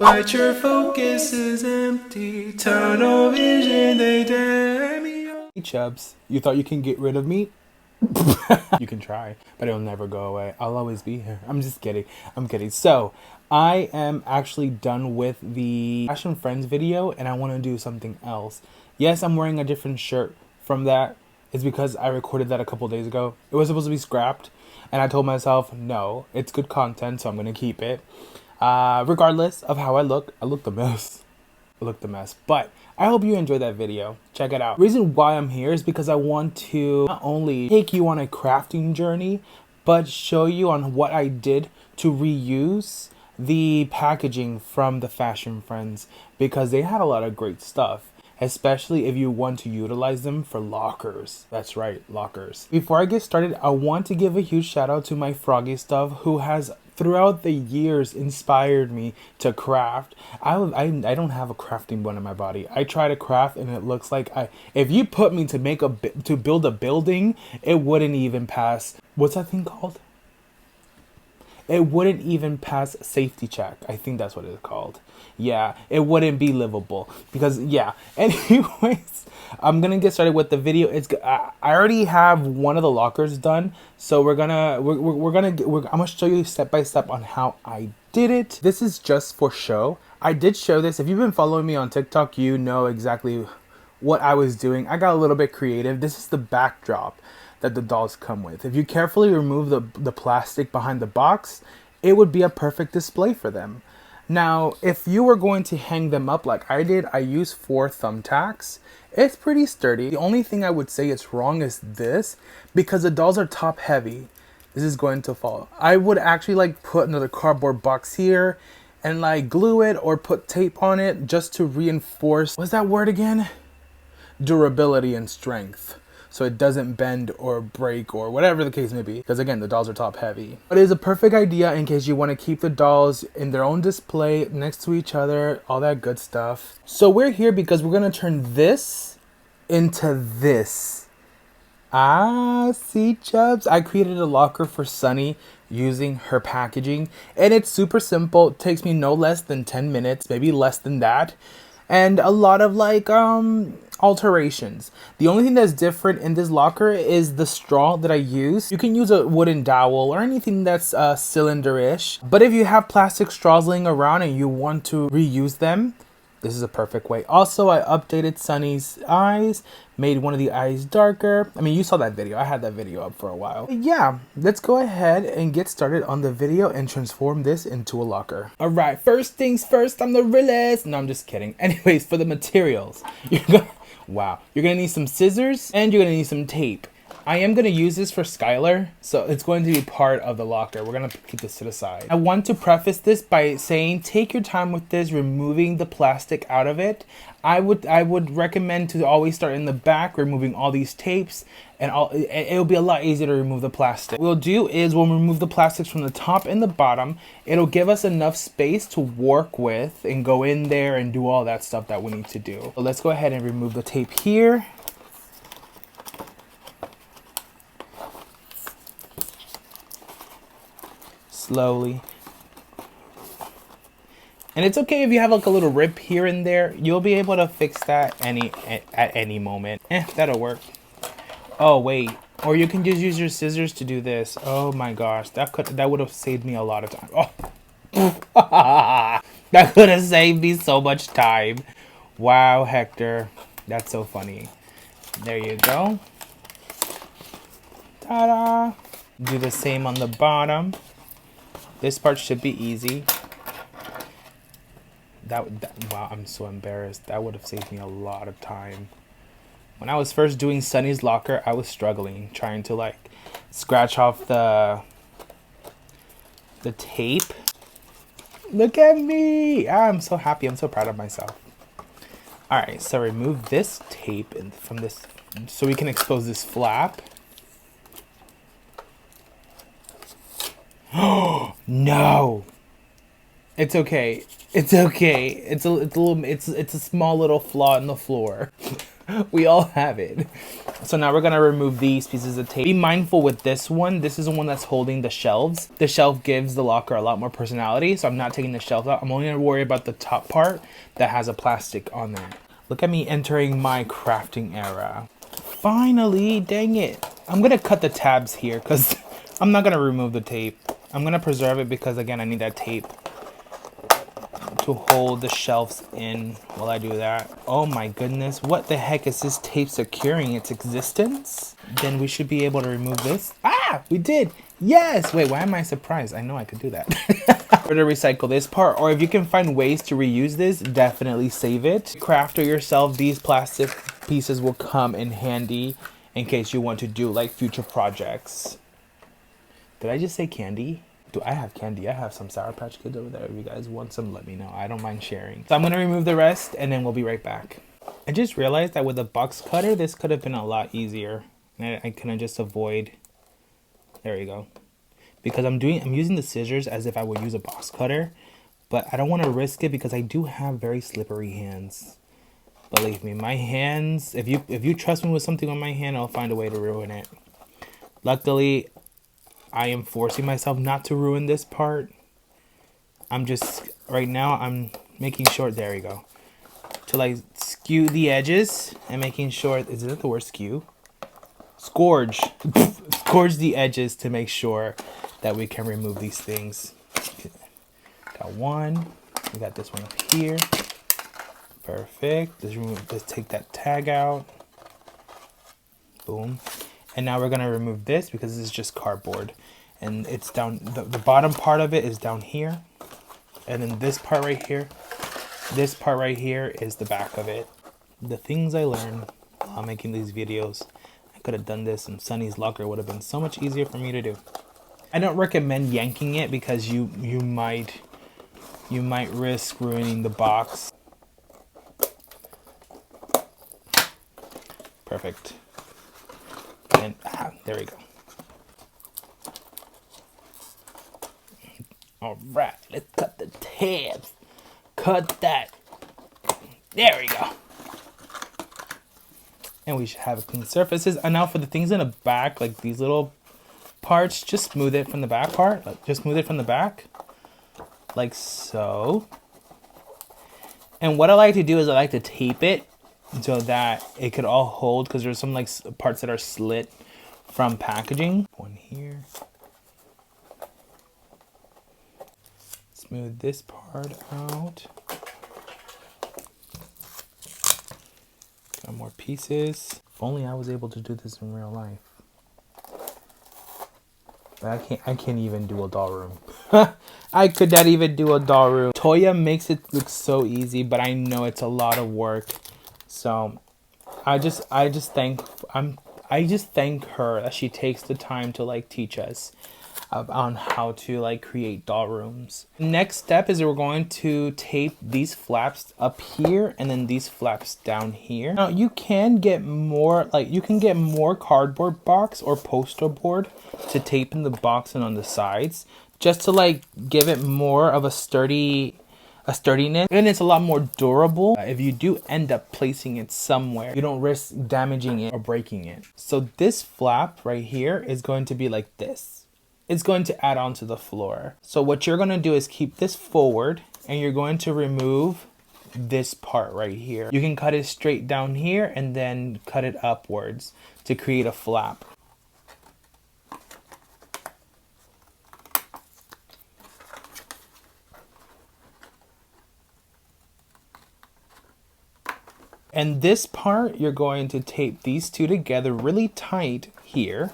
But your focus is empty, tunnel vision, they tear me up. Hey Chubbs, you thought you can get rid of me? You can try, but it'll never go away. I'll always be here. I'm just kidding. I'm kidding. So, I am actually done with the Fashion Friends video and I want to do something else. Yes, I'm wearing a different shirt from that. It's because I recorded that a couple days ago. It was supposed to be scrapped and I told myself, no, it's good content, so I'm going to keep it. Regardless of how I look the mess. I look the mess. But I hope you enjoyed that video. Check it out. The reason why I'm here is because I want to not only take you on a crafting journey, but show you on what I did to reuse the packaging from the Fashion Friends, because they had a lot of great stuff, especially if you want to utilize them for lockers. That's right, lockers. Before I get started, I want to give a huge shout out to my Froggy Stuff, who has throughout the years inspired me to craft. I don't have a crafting bone in my body. I try to craft and it looks like if you put me to build a building, it wouldn't even pass. What's that thing called? It wouldn't even pass safety check. I think that's what it's called. Yeah, it wouldn't be livable because yeah. Anyways, I'm gonna get started with the video. I already have one of the lockers done, so I'm gonna show you step by step on how I did it. This is just for show. I did show this. If you've been following me on TikTok, you know exactly what I was doing. I got a little bit creative. This is the backdrop that the dolls come with. If you carefully remove the plastic behind the box, it would be a perfect display for them. Now, if you were going to hang them up like I did, I used 4 thumbtacks. It's pretty sturdy. The only thing I would say is wrong is this, because the dolls are top heavy. This is going to fall. I would actually like put another cardboard box here and like glue it or put tape on it just to reinforce, what's that word again? Durability and strength, so it doesn't bend or break or whatever the case may be, because again, the dolls are top heavy. But it is a perfect idea in case you want to keep the dolls in their own display next to each other, all that good stuff. So we're here because we're going to turn this into this. See, Chubbs? I created a locker for Sunny using her packaging, and it's super simple. It takes me no less than 10 minutes, maybe less than that. And a lot of like alterations. The only thing that's different in this locker is the straw that I use. You can use a wooden dowel or anything that's cylinder-ish. But if you have plastic straws laying around and you want to reuse them, this is a perfect way. Also, I updated Sunny's eyes, made one of the eyes darker. I mean, you saw that video. I had that video up for a while. But yeah, let's go ahead and get started on the video and transform this into a locker. All right, first things first, I'm the realest. No, I'm just kidding. Anyways, for the materials, you're gonna need some scissors and you're gonna need some tape. I am going to use this for Skylar, so it's going to be part of the locker. We're going to keep this to the side. I want to preface this by saying take your time with this, removing the plastic out of it. I would recommend to always start in the back, removing all these tapes, and it'll be a lot easier to remove the plastic. What we'll do is we'll remove the plastics from the top and the bottom. It'll give us enough space to work with and go in there and do all that stuff that we need to do. So let's go ahead and remove the tape here. Slowly. And it's okay if you have like a little rip here and there. You'll be able to fix that at any moment. That'll work. Oh wait, or you can just use your scissors to do this. Oh my gosh, that would have saved me a lot of time. Oh. That could have saved me so much time. Wow, Hector, that's so funny. There you go. Ta-da. Do the same on the bottom. This part should be easy. Wow, I'm so embarrassed. That would have saved me a lot of time. When I was first doing Sunny's locker, I was struggling, trying to like scratch off the tape. Look at me! I'm so happy. I'm so proud of myself. All right, so remove this tape from this so we can expose this flap. Oh no! It's okay. It's okay. It's a small little flaw in the floor. We all have it. So now we're gonna remove these pieces of tape. Be mindful with this one. This is the one that's holding the shelves. The shelf gives the locker a lot more personality, so I'm not taking the shelf out. I'm only gonna worry about the top part that has a plastic on there. Look at me entering my crafting era. Finally, dang it. I'm gonna cut the tabs here because I'm not gonna remove the tape. I'm gonna preserve it because again, I need that tape to hold the shelves in while I do that. Oh my goodness, what the heck is this tape securing its existence? Then we should be able to remove this. Ah, we did. Yes. Wait, why am I surprised? I know I could do that. Or to recycle this part, or if you can find ways to reuse this, definitely save it. Craft it yourself. These plastic pieces will come in handy in case you want to do like future projects. Did I just say candy? Do I have candy? I have some Sour Patch Kids over there. If you guys want some, let me know. I don't mind sharing. So I'm going to remove the rest and then we'll be right back. I just realized that with a box cutter, this could have been a lot easier. And I kind of just avoid. There you go. Because I'm using the scissors as if I would use a box cutter. But I don't want to risk it because I do have very slippery hands. Believe me, my hands, if you trust me with something on my hand, I'll find a way to ruin it. Luckily, I am forcing myself not to ruin this part. Right now, I'm making sure, there we go. To like skew the edges and making sure, is that the word skew? Scourge. Scourge the edges to make sure that we can remove these things. Got one. We got this one up here. Perfect. Let's take that tag out. Boom. And now we're going to remove this because this is just cardboard. And it's down, the bottom part of it is down here. And then this part right here is the back of it. The things I learned while making these videos, I could have done this in Sunny's locker. It would have been so much easier for me to do. I don't recommend yanking it because you might risk ruining the box. Perfect. And there we go. All right, let's cut the tabs. Cut that. There we go. And we should have clean surfaces. And now for the things in the back, like these little parts, just smooth it from the back part. Just smooth it from the back, like so. And what I like to do is I like to tape it so that it could all hold, because there's some like parts that are slit from packaging. One here. Smooth this part out. Got more pieces. If only I was able to do this in real life. But I can't even do a doll room. I could not even do a doll room. Toya makes it look so easy, but I know it's a lot of work. So I just thank her that she takes the time to like teach us on how to like create doll rooms. Next step is we're going to tape these flaps up here and then these flaps down here. Now you can get more, cardboard box or poster board to tape in the box and on the sides, just to like give it more of a sturdiness, and it's a lot more durable. If you do end up placing it somewhere, you don't risk damaging it or breaking it. So this flap right here is going to be like this. It's going to add on to the floor. So what you're going to do is keep this forward and you're going to remove this part right here. You can cut it straight down here and then cut it upwards to create a flap. And this part, you're going to tape these two together really tight here.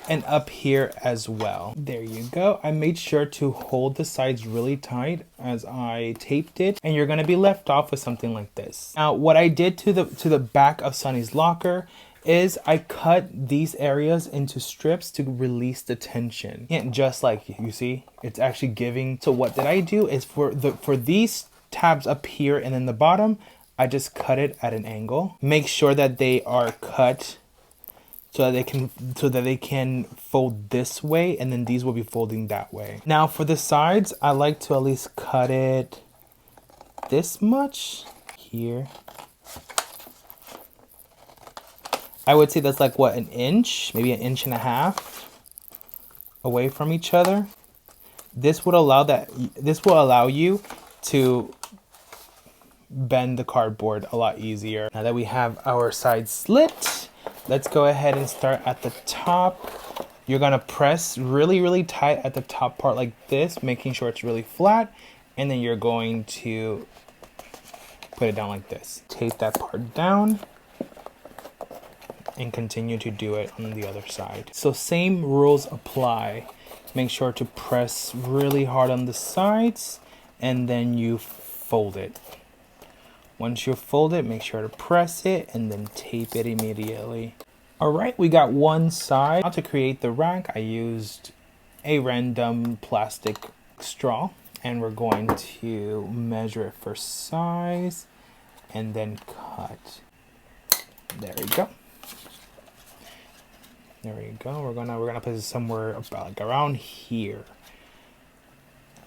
And up here as well. There you go. I made sure to hold the sides really tight as I taped it, and you're gonna be left off with something like this. Now, what I did to the back of Sunny's locker is I cut these areas into strips to release the tension. And just like you see, it's actually giving. So what did I do is for these tabs up here and then the bottom, I just cut it at an angle. Make sure that they are cut so that they can fold this way, and then these will be folding that way. Now for the sides, I like to at least cut it this much here I would say that's like what, an inch, maybe an inch and a half away from each other. This will allow you to bend the cardboard a lot easier. Now that we have our side slit, let's go ahead and start at the top. You're gonna press really, really tight at the top part like this, making sure it's really flat. And then you're going to put it down like this. Tape that part down and continue to do it on the other side. So same rules apply. Make sure to press really hard on the sides and then you fold it. Once you fold it, make sure to press it and then tape it immediately. All right, we got one side. Now to create the rack, I used a random plastic straw and we're going to measure it for size and then cut. There we go. There we go. We're gonna put it somewhere about like around here.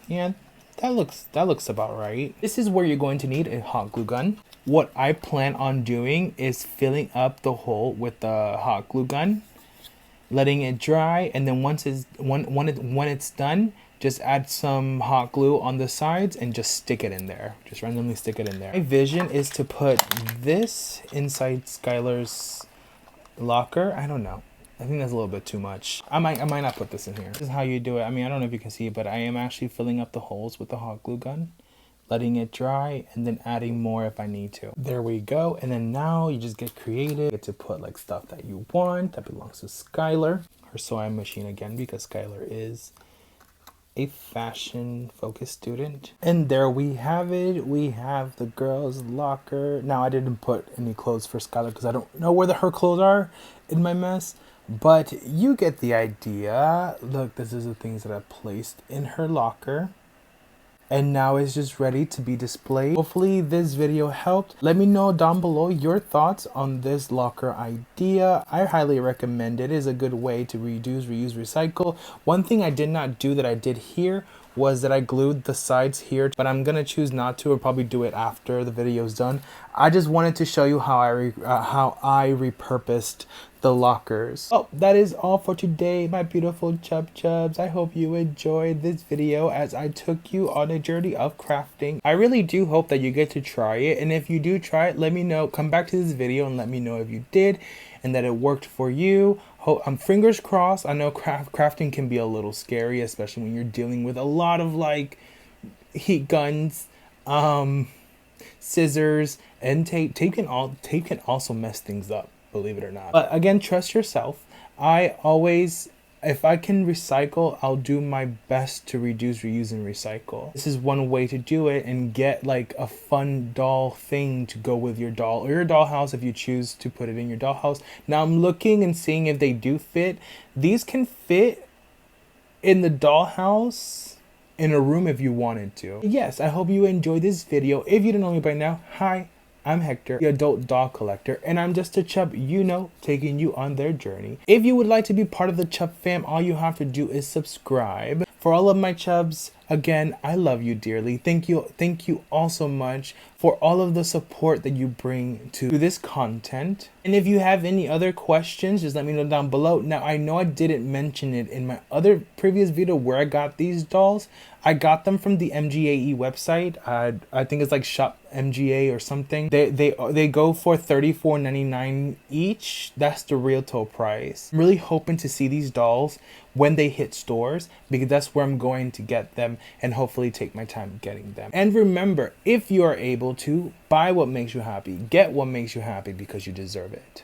Yeah, that looks about right. This is where you're going to need a hot glue gun. What I plan on doing is filling up the hole with the hot glue gun, letting it dry, and then when it's done, just add some hot glue on the sides and just stick it in there. Just randomly stick it in there. My vision is to put this inside Skylar's locker. I don't know. I think that's a little bit too much. I might not put this in here. This is how you do it. I mean, I don't know if you can see, but I am actually filling up the holes with the hot glue gun, letting it dry, and then adding more if I need to. There we go. And then now you just get creative. You get to put like stuff that you want. That belongs to Skylar. Her sewing machine again, because Skylar is a fashion focused student. And there we have it. We have the girls' locker. Now I didn't put any clothes for Skylar because I don't know where her clothes are in my mess. But you get the idea. Look, this is the things that I placed in her locker. And now it's just ready to be displayed. Hopefully this video helped. Let me know down below your thoughts on this locker idea. I highly recommend it. It is a good way to reduce, reuse, recycle. One thing I did not do that I did here was that I glued the sides here, but I'm gonna choose not to, or probably do it after the video is done. I just wanted to show you how I repurposed the lockers. Oh, that is all for today, my beautiful chubs. I hope you enjoyed this video as I took you on a journey of crafting. I really do hope that you get to try it, and if you do try it, let me know. Come back to this video and let me know if you did and that it worked for you. I'm fingers crossed. I know crafting can be a little scary, especially when you're dealing with a lot of like heat guns, scissors, and tape. Tape can also mess things up, believe it or not. But again, trust yourself. If I can recycle, I'll do my best to reduce, reuse, and recycle. This is one way to do it and get like a fun doll thing to go with your doll or your dollhouse if you choose to put it in your dollhouse. Now I'm looking and seeing if they do fit. These can fit in the dollhouse in a room if you wanted to. Yes, I hope you enjoyed this video. If you don't know me by now, hi. I'm Hector, the adult doll collector, and I'm just a chub you know, taking you on their journey. If you would like to be part of the Chub fam, all you have to do is subscribe. For all of my chubs, again, I love you dearly. Thank you all so much for all of the support that you bring to this content. And if you have any other questions, just let me know down below. Now, I know I didn't mention it in my other previous video where I got these dolls. I got them from the MGAE website. I think it's like Shop MGA or something. They go for $34.99 each. That's the retail price. I'm really hoping to see these dolls when they hit stores, because that's where I'm going to get them and hopefully take my time getting them. And remember, if you are able to, buy what makes you happy. Get what makes you happy, because you deserve it.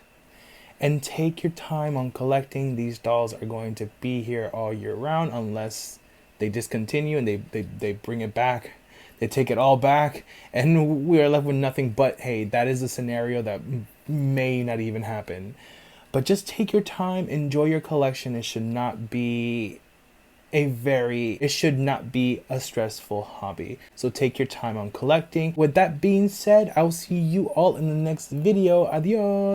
And take your time on collecting. These dolls are going to be here all year round unless they discontinue and they bring it back. They take it all back and we are left with nothing. But hey, that is a scenario that may not even happen. But just take your time, enjoy your collection. It should not be a stressful hobby. So take your time on collecting. With that being said, I'll see you all in the next video. Adios.